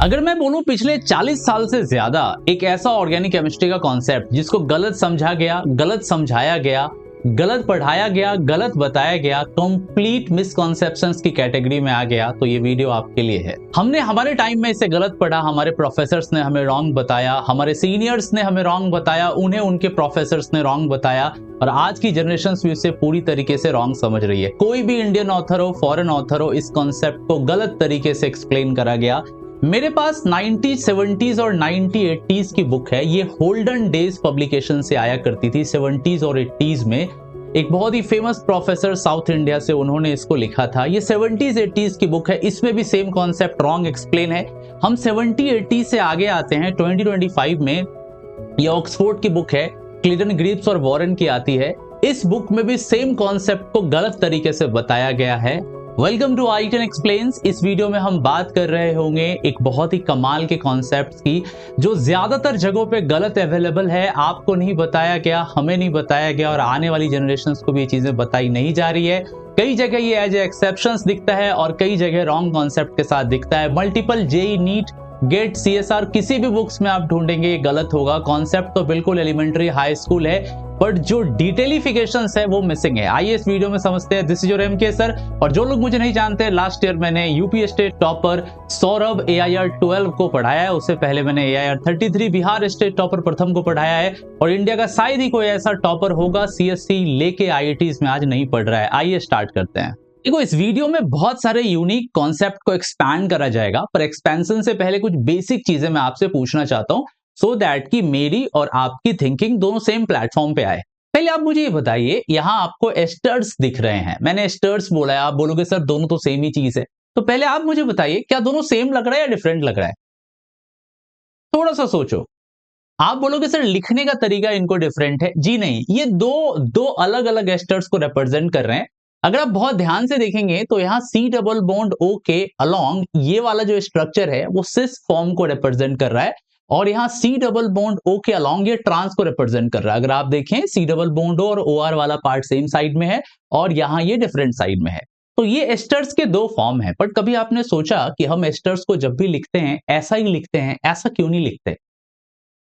अगर मैं बोलूं पिछले 40 साल से ज्यादा एक ऐसा ऑर्गेनिक केमिस्ट्री का कॉन्सेप्ट जिसको गलत समझा गया, गलत समझाया गया, गलत पढ़ाया गया, गलत बताया गया, कंप्लीट मिसकॉन्सेप्शंस की कैटेगरी में आ गया, तो ये वीडियो आपके लिए है। हमने हमारे टाइम में इसे गलत पढ़ा, हमारे प्रोफेसर्स ने हमें रॉन्ग बताया, हमारे सीनियर्स ने हमें रॉन्ग बताया, उन्हें उनके प्रोफेसर्स ने रॉन्ग बताया, और आज की जनरेशन भी इसे पूरी तरीके से रॉन्ग समझ रही है। कोई भी इंडियन ऑथर हो, फॉरेन ऑथर हो, इस कॉन्सेप्ट को गलत तरीके से एक्सप्लेन करा गया। मेरे पास 1970s और 1980s की बुक है। ये होल्डन डेज पब्लिकेशन से आया करती थी 70s और 80s में। एक बहुत ही फेमस प्रोफेसर साउथ इंडिया से, उन्होंने इसको लिखा था। ये 70s 80s की बुक है। इसमें भी सेम कॉन्सेप्ट रॉन्ग एक्सप्लेन है। हम 70-80 से आगे आते हैं 2025 में। ये ऑक्सफोर्ड की बुक है, क्लिटन ग्रिप्स और वॉरेन की आती है। इस बुक में भी सेम कॉन्सेप्ट को गलत तरीके से बताया गया है। वेलकम टू आई10 एक्सप्लेन्स। इस वीडियो में हम बात कर रहे होंगे एक बहुत ही कमाल के कॉन्सेप्ट्स की, जो ज्यादातर जगहों पे गलत अवेलेबल है। आपको नहीं बताया गया, हमें नहीं बताया गया, और आने वाली जनरेशंस को भी ये चीजें बताई नहीं जा रही है। कई जगह ये एज एक्सेप्शंस दिखता है और कई जगह रॉन्ग कॉन्सेप्ट के साथ दिखता है। Multiple JEE, NEET, GATE, CSIR, किसी भी बुक्स में आप ढूंढेंगे ये गलत होगा। कॉन्सेप्ट तो बिल्कुल एलिमेंट्री हाई स्कूल है, बट जो डिटेलिफिकेशंस है वो मिसिंग है। आइए इस वीडियो में समझते हैं। This is your MK sir. और जो लोग मुझे नहीं जानते, लास्ट ईयर मैंने UP state topper Saurabh AIR 12 को पढ़ाया है। उससे पहले मैंने AIR 33 बिहार स्टेट टॉपर प्रथम को पढ़ाया है। और इंडिया का शायद ही कोई ऐसा टॉपर होगा CSC लेके IITs में आज नहीं पढ़ रहा है। आइए स्टार्ट करते हैं। देखो, इस वीडियो में बहुत सारे यूनिक कॉन्सेप्ट को एक्सपैंड करा जाएगा, पर एक्सपेंशन से पहले कुछ बेसिक चीजें मैं आपसे पूछना चाहता हूं, सो दैट कि मेरी और आपकी थिंकिंग दोनों सेम प्लेटफॉर्म पे आए। पहले आप मुझे ये बताइए, यहाँ आपको एस्टर्स दिख रहे हैं। मैंने एस्टर्स बोला है, आप बोलोगे सर दोनों तो सेम ही चीज है। तो पहले आप मुझे बताइए, क्या दोनों सेम लग रहा है या डिफरेंट लग रहा है? थोड़ा सा सोचो। आप बोलोगे सर लिखने का तरीका इनको डिफरेंट है। जी नहीं, ये दो अलग अलग एस्टर्स को रिप्रेजेंट कर रहे हैं। अगर आप बहुत ध्यान से देखेंगे तो यहाँ C डबल बॉन्ड O के अलोंग ये वाला जो स्ट्रक्चर है वो सिस फॉर्म को रिप्रेजेंट कर रहा है, और यहाँ C डबल बॉन्ड O के अलोंग ये ट्रांस को रिप्रेजेंट कर रहा है। अगर आप देखें, C डबल बॉन्ड O और OR वाला पार्ट सेम साइड में है और यहाँ ये डिफरेंट साइड में है। तो ये एस्टर्स के दो फॉर्म है। बट कभी आपने सोचा कि हम एस्टर्स को जब भी लिखते हैं ऐसा ही लिखते हैं, ऐसा क्यों नहीं लिखते?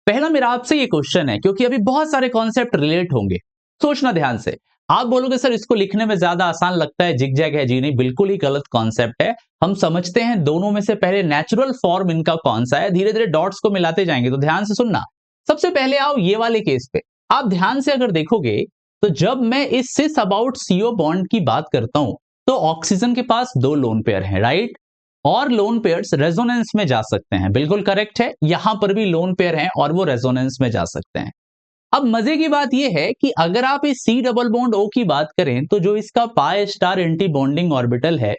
पहला मेरा आपसे ये क्वेश्चन है, क्योंकि अभी बहुत सारे कॉन्सेप्ट रिलेट होंगे। सोचना ध्यान से। आप बोलोगे सर इसको लिखने में ज्यादा आसान लगता है, जिगजैग है। जी नहीं, बिल्कुल ही गलत कॉन्सेप्ट है। हम समझते हैं दोनों में से पहले नेचुरल फॉर्म इनका कौन सा है, धीरे धीरे डॉट्स को मिलाते जाएंगे। तो ध्यान से सुनना। सबसे पहले आओ ये वाले केस पे। आप ध्यान से अगर देखोगे तो जब मैं इस सिस अबाउट CO बॉन्ड की बात करता हूं तो ऑक्सीजन के पास दो लोन पेयर है, राइट? और लोन पेयर्स रेजोनेंस में जा सकते हैं। बिल्कुल करेक्ट है, यहां पर भी लोन पेयर हैं और वो रेजोनेंस में जा सकते हैं। अब मजे की बात यह है कि अगर आप इस C डबल बॉन्ड O की बात करें तो जो इसका pi star anti bonding orbital है,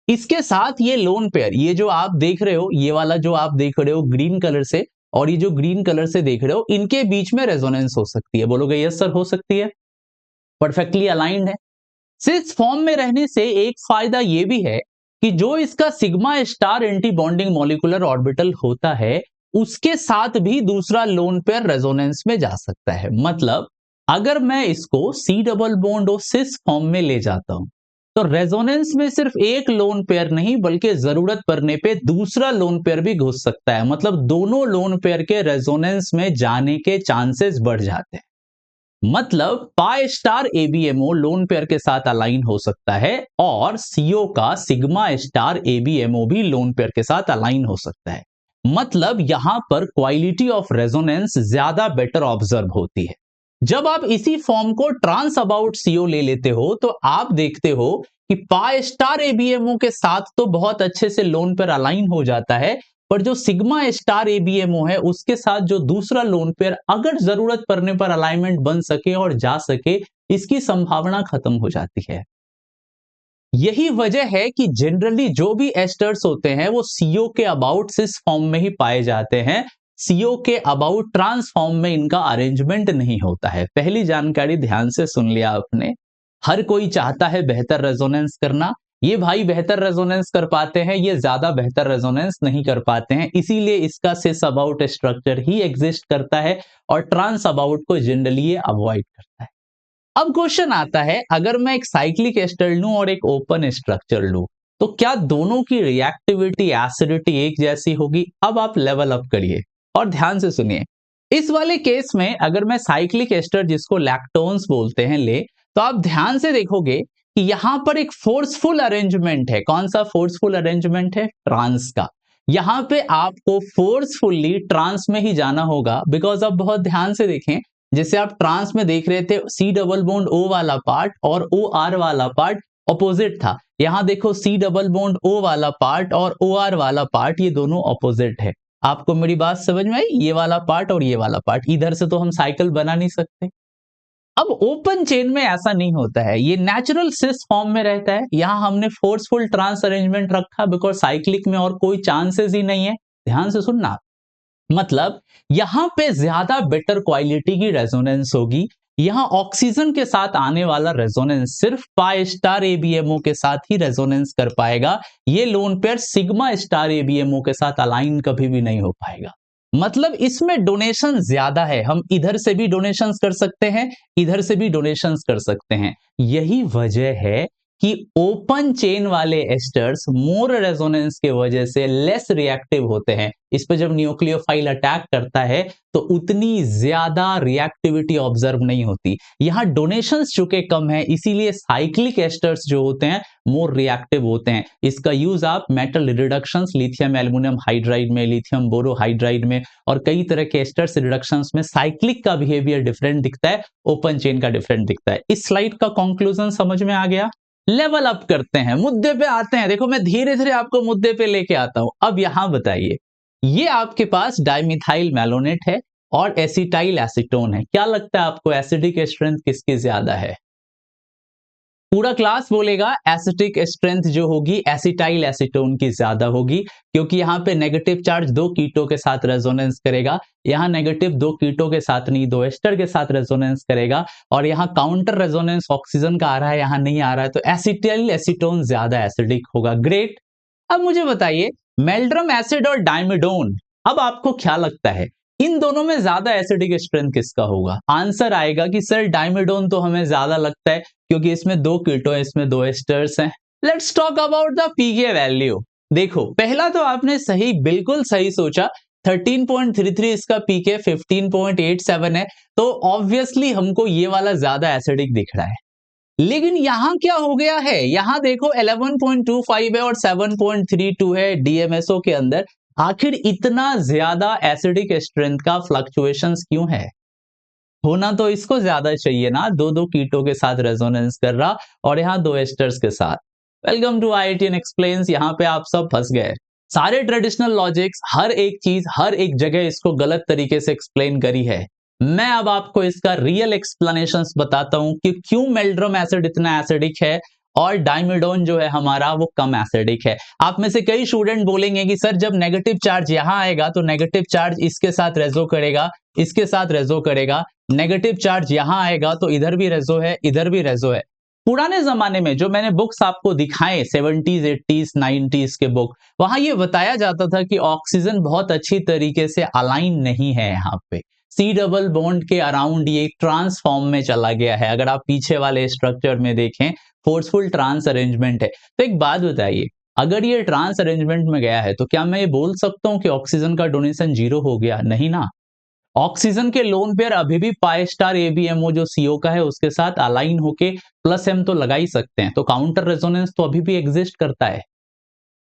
इसके साथ ये लोन पेयर, ये जो आप देख रहे हो, ये वाला जो आप देख रहे हो ग्रीन कलर से, और ये जो ग्रीन कलर से देख रहे हो, इनके बीच में रेजोनेंस हो सकती है। बोलोगे यस सर हो सकती है, परफेक्टली अलाइंड है। सिस फॉर्म में रहने से एक फायदा यह भी है कि जो इसका sigma star anti bonding molecular orbital होता है, उसके साथ भी दूसरा लोन पेयर रेजोनेंस में जा सकता है। मतलब अगर मैं इसको C double bond O cis form में ले जाता हूं तो रेजोनेंस में सिर्फ एक लोन पेयर नहीं, बल्कि जरूरत पड़ने पे दूसरा लोन पेयर भी घुस सकता है। मतलब दोनों लोन पेयर के रेजोनेंस में जाने के चांसेस बढ़ जाते हैं। मतलब pi star ABMO lone pair के साथ अलाइन हो सकता है और CO का सिग्मा स्टार ABMO भी लोन पेयर के साथ अलाइन हो सकता है। मतलब यहां पर क्वालिटी ऑफ रेजोनेंस ज्यादा बेटर ऑब्जर्व होती है। जब आप इसी फॉर्म को ट्रांस अबाउट CO ले लेते हो तो आप देखते हो कि पाई स्टार ABMO के साथ तो बहुत अच्छे से लोन पेयर अलाइन हो जाता है, पर जो सिग्मा स्टार ABMO है उसके साथ जो दूसरा लोन पेयर अगर जरूरत पड़ने पर अलाइनमेंट बन सके और जा सके, इसकी संभावना खत्म हो जाती है। यही वजह है कि जनरली जो भी एस्टर्स होते हैं वो CO के अबाउट सिस फॉर्म में ही पाए जाते हैं। CO के अबाउट ट्रांस फॉर्म में इनका अरेंजमेंट नहीं होता है। पहली जानकारी ध्यान से सुन लिया आपने। हर कोई चाहता है बेहतर रेजोनेंस करना। ये भाई बेहतर रेजोनेंस कर पाते हैं, ये ज्यादा बेहतर रेजोनेंस नहीं कर पाते हैं, इसीलिए इसका सिस अबाउट स्ट्रक्चर ही एग्जिस्ट करता है और ट्रांस अबाउट को जनरली ये अवॉइड करता है। अब क्वेश्चन आता है, अगर मैं एक साइक्लिक एस्टर लूं और एक ओपन स्ट्रक्चर लूं तो क्या दोनों की रिएक्टिविटी एसिडिटी एक जैसी होगी? अब आप लेवल अप करिए और ध्यान से सुनिए। इस वाले केस में अगर मैं साइक्लिक एस्टर जिसको लैक्टोन्स बोलते हैं ले, तो आप ध्यान से देखोगे कि यहां पर एक फोर्सफुल अरेंजमेंट है। कौन सा फोर्सफुल अरेंजमेंट है? ट्रांस का। यहां पे आपको फोर्सफुली ट्रांस में ही जाना होगा, बिकॉज आप बहुत ध्यान से देखें, जैसे आप ट्रांस में देख रहे थे सी डबल बॉन्ड ओ वाला पार्ट और ओ आर वाला पार्ट अपोजिट था। यहां देखो सी डबल बॉन्ड ओ वाला पार्ट और ओ आर वाला पार्ट ये दोनों अपोजिट है। आपको मेरी बात समझ में आई? ये वाला पार्ट और ये वाला पार्ट, इधर से तो हम साइकिल बना नहीं सकते। अब ओपन चेन में ऐसा नहीं होता है, ये नेचुरल सिस फॉर्म में रहता है। यहां हमने फोर्सफुल ट्रांस अरेंजमेंट रखा बिकॉज साइक्लिक में और कोई चांसेस ही नहीं है। ध्यान से सुनना, मतलब यहां पे ज्यादा बेटर क्वालिटी की रेजोनेंस होगी। यहां ऑक्सीजन के साथ आने वाला रेजोनेंस सिर्फ पाई स्टार एबीएमओ के साथ ही रेजोनेंस कर पाएगा। ये lone pair sigma star ABMO के साथ अलाइन कभी भी नहीं हो पाएगा। मतलब इसमें डोनेशन ज्यादा है, हम इधर से भी डोनेशंस कर सकते हैं, इधर से भी डोनेशंस कर सकते हैं। यही वजह है कि ओपन चेन वाले एस्टर्स मोर रेजोनेंस के वजह से लेस रिएक्टिव होते हैं। इस पर जब न्यूक्लियोफाइल अटैक करता है तो उतनी ज्यादा रिएक्टिविटी ऑब्जर्व नहीं होती। यहां डोनेशंस चूंकि कम है, इसीलिए साइक्लिक एस्टर्स जो होते हैं मोर रिएक्टिव होते हैं। इसका यूज आप metal reductions, lithium aluminium hydride में, लिथियम बोरोहाइड्राइड में और कई तरह के एस्टर्स रिडक्शंस में साइक्लिक का बिहेवियर डिफरेंट दिखता है, ओपन चेन का डिफरेंट दिखता है। इस स्लाइड का कंक्लूजन समझ में आ गया? लेवल अप करते हैं, मुद्दे पे आते हैं। देखो मैं धीरे धीरे आपको मुद्दे पे लेके आता हूं। अब यहां बताइए, ये आपके पास डाइमिथाइल मैलोनेट है और एसिटाइल एसीटोन है। क्या लगता है आपको एसिडिक स्ट्रेंथ किसकी ज्यादा है? पूरा क्लास बोलेगा एसिटिक स्ट्रेंथ जो होगी एसिटाइल एसीटोन की ज्यादा होगी, क्योंकि यहां पे नेगेटिव चार्ज दो कीटों के साथ रेजोनेंस करेगा। यहां नेगेटिव दो कीटों के साथ नहीं, दो एस्टर के साथ रेजोनेंस करेगा। और यहां काउंटर रेजोनेंस ऑक्सीजन का आ रहा है, यहां नहीं आ रहा है, तो एसिटाइल एसीटोन ज्यादा एसिडिक होगा। ग्रेट। अब मुझे बताइए मेल्ड्रम एसिड और डाइमिडोन, अब आपको क्या लगता है इन दोनों में ज्यादा एसिडिक स्ट्रेंथ किसका होगा? आंसर आएगा कि सर डाइमिडोन तो हमें ज्यादा लगता है, क्योंकि इसमें दो कीटो है, इसमें दो एस्टर्स हैं। Let's talk about the PK value. देखो पहला तो आपने सही, बिल्कुल सही सोचा। 13.33 इसका पीके, 15.87 है, तो ऑब्वियसली हमको ये वाला ज्यादा एसिडिक दिख रहा है। लेकिन यहां क्या हो गया है? यहां देखो 11.25 है और 7.32 है डीएमएसओ के अंदर। आखिर इतना ज्यादा एसिडिक स्ट्रेंथ का फ्लक्चुएशंस क्यों है? होना तो इसको ज्यादा चाहिए ना, दो दो कीटों के साथ रेजोनेंस कर रहा और यहां दो एस्टर्स के साथ। Welcome to IITN explains. यहां पे आप सब फंस गए। सारे ट्रेडिशनल लॉजिक्स, हर एक चीज हर एक जगह इसको गलत तरीके से एक्सप्लेन करी है। मैं अब आपको इसका रियल एक्सप्लेनेशंस बताता हूं कि क्यों मेल्ड्रम एसिड इतना एसिडिक है और डाइमिडोन जो है हमारा वो कम एसिडिक है। आप में से कई स्टूडेंट बोलेंगे कि सर जब नेगेटिव चार्ज यहां आएगा तो नेगेटिव चार्ज इसके साथ रेजो करेगा, इसके साथ रेजो करेगा। नेगेटिव चार्ज यहां आएगा तो इधर भी रेजो है, इधर भी रेजो है। पुराने जमाने में जो मैंने बुक्स आपको दिखाए 70s 80s 90s के बुक, वहां ये बताया जाता था कि ऑक्सीजन बहुत अच्छी तरीके से अलाइन नहीं है। यहाँ पे सी डबल बॉन्ड के अराउंड ये ट्रांसफॉर्म में चला गया है। अगर आप पीछे वाले स्ट्रक्चर में देखें फोर्सफुल ट्रांस अरेंजमेंट है। तो एक बात बताइए, अगर ये ट्रांस अरेंजमेंट में गया है तो क्या मैं ये बोल सकता हूं कि ऑक्सीजन का डोनेशन जीरो हो गया? नहीं ना। ऑक्सीजन के लोन पेयर अभी भी पाई स्टार एबीएमओ जो सीओ का है उसके साथ अलाइन होके प्लस एम तो लगा ही सकते हैं, तो काउंटर रेजोनेंस तो अभी भी एग्जिस्ट करता है।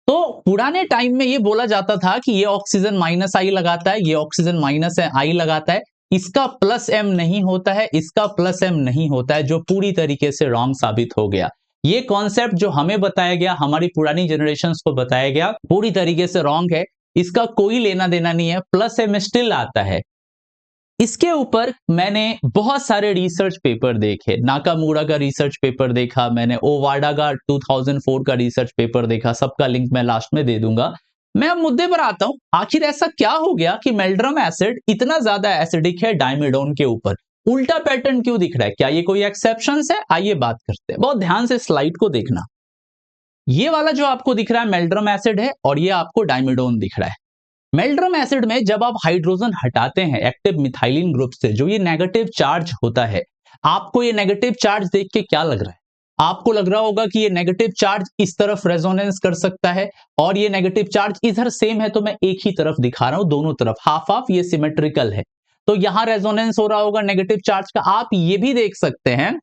तो पुराने टाइम में ये बोला जाता था कि ये ऑक्सीजन माइनस आई लगाता है, ये ऑक्सीजन माइनस आई लगाता है, इसका प्लस एम नहीं होता है, इसका प्लस एम नहीं होता है, जो पूरी तरीके से रॉन्ग साबित हो गया। ये कॉन्सेप्ट जो हमें बताया गया, हमारी पुरानी जनरेशंस को बताया गया, पूरी तरीके से रॉन्ग है। इसका कोई लेना देना नहीं है, प्लस एम स्टिल आता है। इसके ऊपर मैंने बहुत सारे रिसर्च पेपर देखे। नाकामूरा का रिसर्च पेपर देखा मैंने, ओवाडा का 2004 का रिसर्च पेपर देखा, सबका लिंक मैं लास्ट में दे दूंगा। मैं अब मुद्दे पर आता हूं, आखिर ऐसा क्या हो गया कि मेल्ड्रम एसिड इतना ज्यादा एसिडिक है डाइमिडोन के ऊपर? उल्टा पैटर्न क्यों दिख रहा है? क्या ये कोई एक्सेप्शन है? आइए बात करते हैं। बहुत ध्यान से स्लाइड को देखना। ये वाला जो आपको दिख रहा है मेल्ड्रम एसिड है और ये आपको डाइमिडोन दिख रहा है। मेल्ड्रम एसिड में जब आप हाइड्रोजन हटाते हैं एक्टिव मिथाइलिन ग्रुप से, जो ये नेगेटिव चार्ज होता है, आपको ये नेगेटिव चार्ज देख के क्या लग रहा है? आपको लग रहा होगा कि ये नेगेटिव चार्ज इस तरफ रेजोनेंस कर सकता है और ये नेगेटिव चार्ज इधर सेम है, तो मैं एक ही तरफ दिखा रहा हूं, दोनों तरफ हाफ हाफ, ये सिमेट्रिकल है। तो यहां रेजोनेंस हो रहा होगा नेगेटिव चार्ज का। आप ये भी देख सकते हैं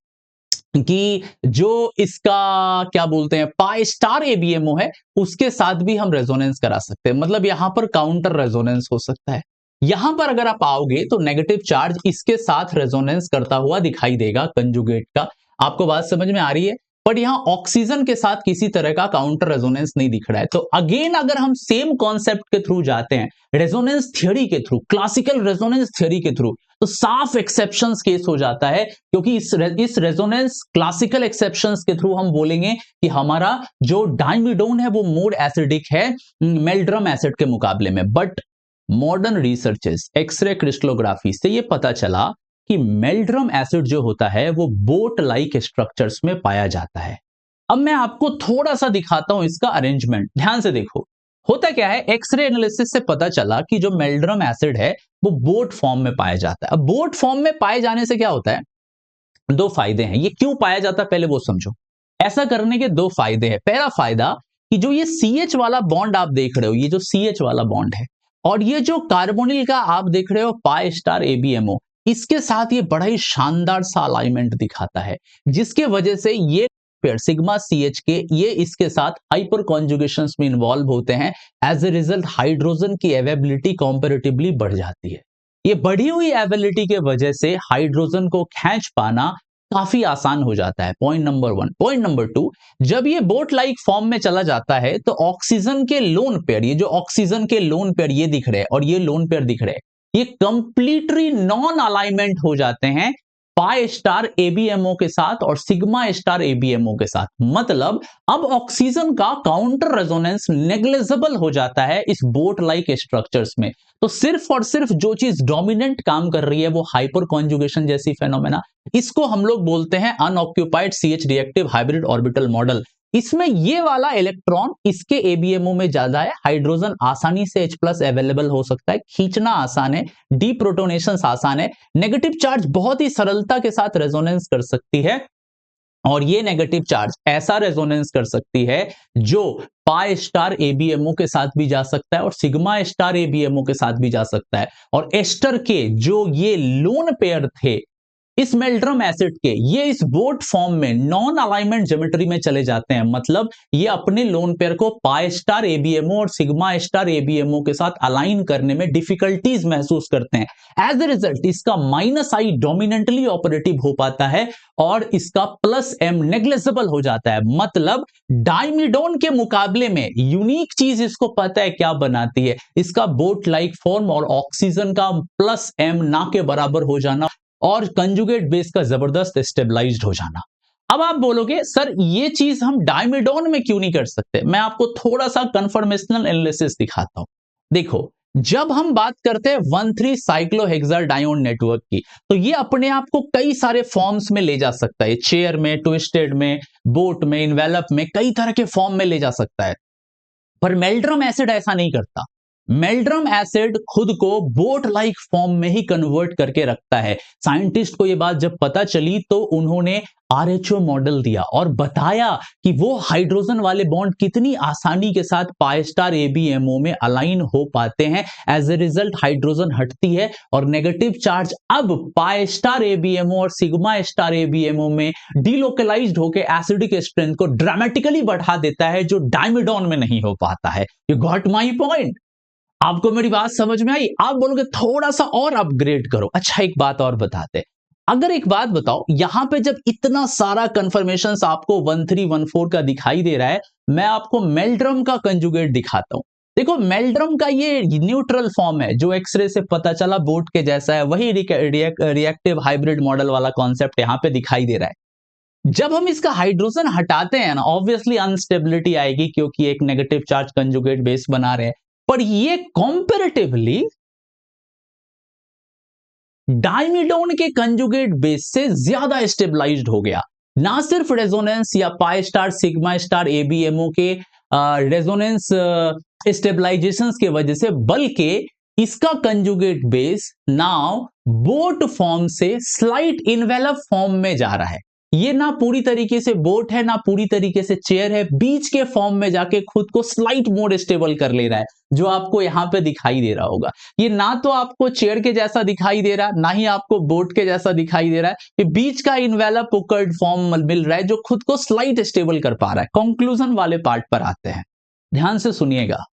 कि जो इसका क्या बोलते हैं पाई स्टार एबीएमओ है, उसके साथ भी हम रेजोनेंस करा सकते हैं, मतलब यहां पर काउंटर रेजोनेंस हो सकता है। यहां पर अगर आप आओगे तो नेगेटिव चार्ज इसके साथ रेजोनेंस करता हुआ दिखाई देगा कंजुगेट का। आपको बात समझ में आ रही है? बट यहां ऑक्सीजन के साथ किसी तरह का काउंटर रेजोनेंस नहीं दिख रहा है। तो अगेन अगर हम सेम कॉन्सेप्ट के थ्रू जाते हैं, रेजोनेंस थियोरी के थ्रू, क्लासिकल रेजोनेंस थियोरी के थ्रू, तो साफ एक्सेप्शंस केस हो जाता है, क्योंकि इस रेजोनेंस क्लासिकल एक्सेप्शंस के थ्रू हम बोलेंगे कि हमारा जो डाइमिडोन है वो मोर एसिडिक है मेल्ड्रम एसिड के मुकाबले में। But modern researches X ray crystallography से ये पता चला कि मेल्ड्रम एसिड जो होता है वो बोट लाइक स्ट्रक्चर्स में पाया जाता है। अब मैं आपको थोड़ा सा दिखाता हूं इसका अरेंजमेंट, ध्यान से देखो। होता क्या है, एक्सरे एनालिसिस से पता चला कि जो मेल्ड्रम एसिड है वो बोट फॉर्म में पाया जाता है। अब बोट फॉर्म में पाए जाने से क्या होता है, दो फायदे हैं। ये क्यों पाया जाता है पहले वो समझो। ऐसा करने के दो फायदे हैं। पहला फायदा कि जो ये CH वाला बॉन्ड आप देख रहे हो, ये जो CH वाला बॉन्ड है और ये जो कार्बोनिल का आप देख रहे हो पाई स्टार ABMO, इसके साथ ये बड़ा ही शानदार सा अलाइनमेंट दिखाता है, जिसके वजह से ये पेयर सिग्मा CH के ये इसके साथ हाइपर कॉन्जुगेशंस में इन्वॉल्व होते हैं। एज ए रिजल्ट हाइड्रोजन की अवेलेबिलिटी कंपैरेटिवली बढ़ जाती है। ये बढ़ी हुई एबिलिटी के वजह से हाइड्रोजन को खींच पाना काफी आसान हो जाता है। Point number 1। पॉइंट नंबर 2, जब ये बोट लाइक फॉर्म में चला जाता है तो ऑक्सीजन के लोन पेयर, ये जो ऑक्सीजन के लोन पेयर ये दिख रहे हैं और ये लोन पेयर दिख रहे हैं, ये कंप्लीटली नॉन अलाइनमेंट हो जाते हैं पाई स्टार ABMO के साथ और सिग्मा स्टार ABMO के साथ। मतलब अब ऑक्सीजन का काउंटर रेजोनेंस नेग्लिजिबल हो जाता है इस बोट लाइक स्ट्रक्चर्स में। तो सिर्फ और सिर्फ जो चीज डोमिनेंट काम कर रही है वो हाइपर कॉन्जुगेशन जैसी फेनोमेना, इसको हम लोग बोलते हैं unoccupied CH reactive hybrid orbital model. इसमें ये वाला इलेक्ट्रॉन इसके ABMO में ज्यादा है, हाइड्रोजन आसानी से H+ अवेलेबल हो सकता है, खींचना आसान है, डीप्रोटोनेशन आसान है, नेगेटिव चार्ज बहुत ही सरलता के साथ रेजोनेंस कर सकती है और ये नेगेटिव चार्ज ऐसा रेजोनेंस कर सकती है जो पाई स्टार ABMO के साथ भी जा सकता है और सिग्मा स्टार ABMO के साथ भी जा सकता है। और एस्टर के जो ये लोन पेयर थे इस मेल्ड्रम एसिड के, ये इस बोट फॉर्म में नॉन अलाइनमेंट ज्योमेट्री में चले जाते हैं। मतलब ये अपने लोन पेयर को पाई स्टार ABMO और सिग्मा स्टार ABMO के साथ अलाइन करने में डिफिकल्टीज महसूस करते हैं। एज ए रिजल्ट इसका -I डोमिनेंटली ऑपरेटिव हो पाता है और इसका +M नेग्लिजिबल हो जाता है। मतलब डाइमिडोन के मुकाबले में यूनिक चीज इसको पता है क्या बनाती है, इसका बोट लाइक फॉर्म और ऑक्सीजन का +M ना के बराबर हो जाना और कंजुगेट बेस का जबरदस्त स्टेबलाइज्ड हो जाना। अब आप बोलोगे सर ये चीज हम डाइमिडोन में क्यों नहीं कर सकते? मैं आपको थोड़ा सा कंफर्मेशनल एनालिसिस दिखाता हूं। देखो, जब हम बात करते हैं 1,3 साइक्लोहेक्साडाइन नेटवर्क की, तो ये अपने आप को कई सारे फॉर्म्स में ले जा सकता है, चेयर में, ट्विस्टेड में, बोट में, इन्वेलप में, कई तरह के फॉर्म में ले जा सकता है। पर मेल्ड्रम एसिड ऐसा नहीं करता। मेल्ड्रम एसिड खुद को बोट लाइक फॉर्म में ही कन्वर्ट करके रखता है। साइंटिस्ट को यह बात जब पता चली तो उन्होंने RHO मॉडल दिया और बताया कि वो हाइड्रोजन वाले बॉन्ड कितनी आसानी के साथ पाई स्टार ABMO में अलाइन हो पाते हैं। एज ए रिजल्ट हाइड्रोजन हटती है और नेगेटिव चार्ज अब पाई स्टार ABMO और सिग्मा स्टार ABMO में डिलोकलाइज्ड होकर एसिडिक स्ट्रेंथ को ड्रामेटिकली बढ़ा देता है, जो डायमिडोन में नहीं हो पाता है। You got my point? आपको मेरी बात समझ में आई? आप बोलोगे थोड़ा सा और अपग्रेड करो। अच्छा, एक बात और बताते, अगर एक बात बताओ, यहां पे जब इतना सारा कंफर्मेशन आपको 1314 का दिखाई दे रहा है, मैं आपको मेल्ड्रम का कंजुगेट दिखाता हूं। देखो, मेल्ड्रम का ये न्यूट्रल फॉर्म है जो एक्सरे से पता चला बोट के जैसा है, वही रिएक्टिव हाइब्रिड मॉडल वाला कॉन्सेप्ट यहां पे दिखाई दे रहा है। जब हम इसका हाइड्रोजन हटाते हैं ना, ऑब्वियसली अनस्टेबिलिटी आएगी क्योंकि एक नेगेटिव चार्ज कंजुगेट बेस बना रहे हैं। पर ये कंपैरेटिवली डाइमिडोन के कंजुगेट बेस से ज्यादा स्टेबलाइज्ड हो गया। ना सिर्फ रेजोनेंस या pi star sigma star ABMO के रेजोनेंस स्टेबलाइजेशंस के वजह से, बल्कि इसका conjugate base now boat form से स्लाइट इन्वेलप फॉर्म में जा रहा है। ये ना पूरी तरीके से बोट है ना पूरी तरीके से चेयर है, बीच के फॉर्म में जाके खुद को स्लाइट मोर स्टेबल कर ले रहा है, जो आपको यहां पे दिखाई दे रहा होगा। ये ना तो आपको चेयर के जैसा दिखाई दे रहा, ना ही आपको बोट के जैसा दिखाई दे रहा है, ये बीच का इन्वेलप पुकर्ड फॉर्म मिल रहा है जो खुद को स्लाइट स्टेबल कर पा रहा है। कंक्लूजन वाले पार्ट पर आते हैं, ध्यान से सुनिएगा।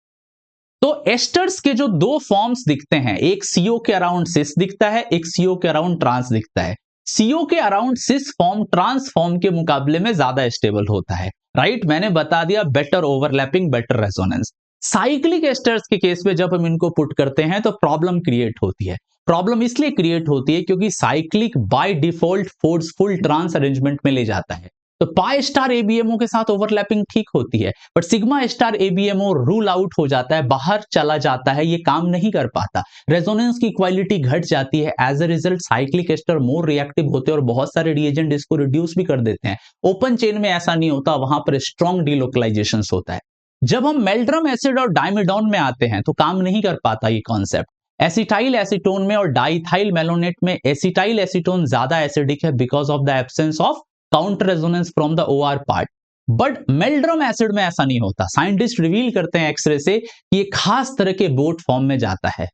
तो एस्टर्स के जो दो फॉर्म्स दिखते हैं, एक सीओ के अराउंड सिस दिखता है, एक सीओ के अराउंड ट्रांस दिखता है। सीओ के around cis form trans form के मुकाबले में ज्यादा स्टेबल होता है, राइट? मैंने बता दिया, better overlapping, better resonance. Cyclic asters के केस में जब हम इनको पुट करते हैं तो प्रॉब्लम क्रिएट होती है। प्रॉब्लम इसलिए क्रिएट होती है क्योंकि cyclic by default forceful trans arrangement में ले जाता है। तो पाई स्टार एबीएमओ के साथ ओवरलैपिंग ठीक होती है, but sigma star ABMO rule out हो जाता है, बाहर चला जाता है, ये काम नहीं कर पाता, रेजोनेंस की क्वालिटी घट जाती है। As a result cyclic ester more reactive होते हैं और बहुत सारे रिएजेंट इसको रिड्यूस भी कर देते हैं। ओपन चेन में ऐसा नहीं होता, वहां पर स्ट्रॉन्ग डीलोकलाइजेशन होता है। जब हम मेल्ड्रम एसिड और डाइमिडोन में आते हैं तो काम नहीं कर पाता ये कॉन्सेप्ट। एसिटाइल एसीटोन में और डाइथाइल मेलोनेट में एसिटाइल एसीटोन ज्यादा एसिडिक है because of the absence of counter resonance from the OR part. But Meldrum acid में ऐसा नहीं होता। साइंटिस्ट रिवील करते हैं एक्सरे से कि ये खास तरह के बोट फॉर्म में जाता है,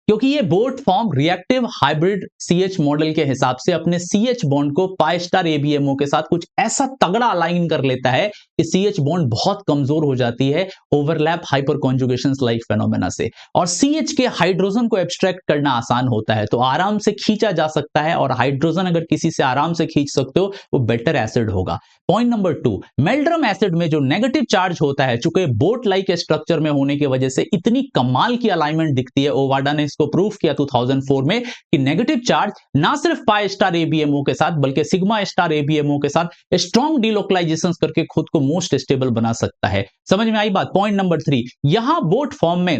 क्योंकि ये boat form reactive hybrid CH model के हिसाब से अपने सीएच बॉन्ड को पाई स्टार एबीएमओ के साथ कुछ ऐसा तगड़ा अलाइन कर लेता है कि सीएच बॉन्ड बहुत कमजोर हो जाती है overlap hyper conjugation like phenomena से, और सीएच के हाइड्रोजन को एब्स्ट्रैक्ट करना आसान होता है, तो आराम से खींचा जा सकता है। और हाइड्रोजन अगर किसी से आराम से खींच सकते हो वो बेटर एसिड होगा। पॉइंट नंबर 2, मेल्ड्रम एसिड में जो नेगेटिव चार्ज होता है, चूंकि बोट लाइक स्ट्रक्चर में होने की वजह से इतनी कमाल की अलाइनमेंट दिखती है, ओवाडा ने इसको प्रूफ किया 2004 में कि नेगेटिव चार्ज ना सिर्फ पाई स्टार एबीएमओ के साथ बल्कि सिग्मा स्टार एबीएमओ के साथ स्ट्रॉन्ग डीलोकलाइजेशन करके खुद को मोस्ट स्टेबल बना सकता है। समझ में आई बात? पॉइंट नंबर 3, यहां बोट फॉर्म में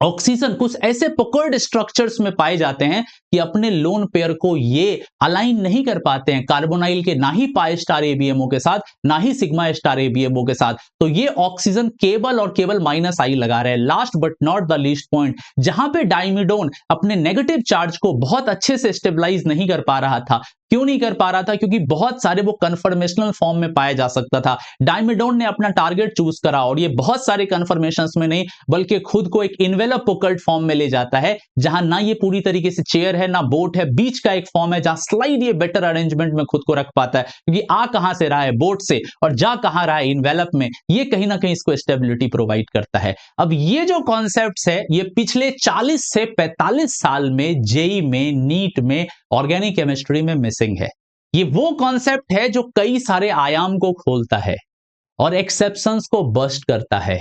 ऑक्सीजन कुछ ऐसे पकर्ड स्ट्रक्चर्स में पाए जाते हैं कि अपने लोन पेयर को ये अलाइन नहीं कर पाते हैं कार्बोनाइल के, ना ही पाई स्टार एबीएमओ के साथ ना ही सिग्मा स्टार एबीएमओ के साथ। तो ये ऑक्सीजन केवल और केवल माइनस आई लगा रहे हैं। Last but not the least point, जहां पे डाइमिडोन अपने नेगेटिव चार्ज को बहुत अच्छे से स्टेबलाइज नहीं कर पा रहा था। क्यों नहीं कर पा रहा था? क्योंकि बहुत सारे वो कन्फर्मेशनल फॉर्म में पाया जा सकता था। डाइमिडोन ने अपना टारगेट चूज करा और ये बहुत सारे कन्फर्मेशंस में नहीं बल्कि खुद को एक इन्वेलप पोकर्ड फॉर्म में ले जाता है, जहां ना ये पूरी तरीके से चेयर है ना बोट है, बीच का एक फॉर्म है जहां स्लाइड ये बेटर अरेंजमेंट में खुद को रख पाता है, क्योंकि आ कहां से रहा है? बोट से, और जा कहां रहा है? इन्वेलप में। ये कहीं ना कहीं इसको स्टेबिलिटी प्रोवाइड करता है। अब ये जो कॉन्सेप्ट्स है ये पिछले 40 से 45 साल में जेई में, नीट में, ऑर्गेनिक केमिस्ट्री में मिसिंग है। ये वो कॉन्सेप्ट है जो कई सारे आयाम को खोलता है और एक्सेप्शंस को बस्ट करता है।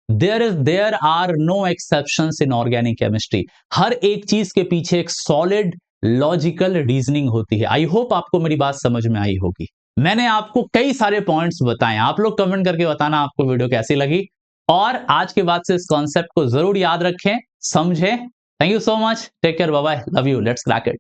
There are no exceptions in organic chemistry. हर एक चीज के पीछे एक सॉलिड लॉजिकल रीजनिंग होती है। आई होप आपको मेरी बात समझ में आई होगी। मैंने आपको कई सारे पॉइंट्स बताए, आप लोग कमेंट करके बताना आपको वीडियो कैसी लगी, और आज के बाद से इस कॉन्सेप्ट को जरूर याद रखें, समझें। Thank you so much, take care, bye bye, love you, let's crack it.